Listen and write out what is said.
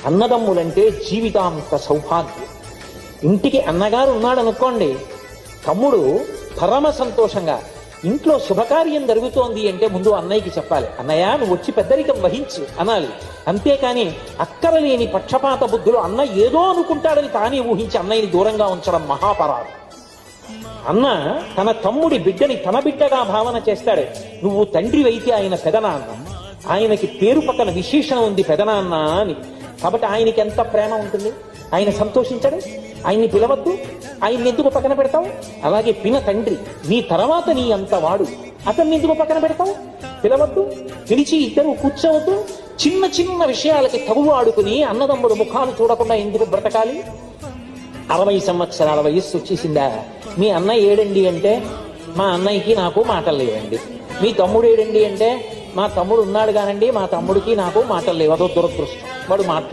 అన్నదమ్ములంటే జీవితాంత సౌభాగ్యం. ఇంటికి అన్నగారు ఉన్నాడు అనుకోండి, తమ్ముడు పరమ సంతోషంగా ఇంట్లో శుభకార్యం జరుగుతోంది అంటే ముందు అన్నయ్యకి చెప్పాలి, అన్నయ్య నువ్వు వచ్చి పెద్దరికం వహించు అనాలి. అంతేకాని అక్కరలేని పక్షపాత బుద్ధులు అన్న ఏదో అనుకుంటాడని తానే ఊహించి అన్నయ్యని దూరంగా ఉంచడం మహాపరాధం. అన్న తన తమ్ముడి బిడ్డని తన బిడ్డగా భావన చేస్తాడు. నువ్వు తండ్రి అయితే ఆయన పెదనాన్న, ఆయనకి పేరు పక్కన విశేషణం ఉంది పెదనాన్న అని. కాబట్టి ఆయనకి ఎంత ప్రేమ ఉంటుంది, ఆయన సంతోషించడు. ఆయన్ని పిలవద్దు, ఆయన్ని ఎందుకు పక్కన పెడతావు? అలాగే పిన తండ్రి, నీ తర్వాత నీ అంత వాడు, అతన్ని ఎందుకు పక్కన పెడతావు? పిలవద్దు, పిలిచి ఇద్దరు కూర్చోవద్దు. చిన్న చిన్న విషయాలకి తగువు ఆడుకుని అన్నదమ్ముడు ముఖాలు చూడకుండా ఎందుకు బ్రతకాలి? 60 సంవత్సరాల వయస్సు వచ్చేసిందా? మీ అన్నయ్య ఏడండి అంటే మా అన్నయ్యకి నాకు మాటలు లేవండి. మీ తమ్ముడు ఏడండి అంటే మా తమ్ముడు ఉన్నాడు కానండి మా తమ్ముడికి నాకు మాటలు లేవు. అదో దురదృష్టం. వాడు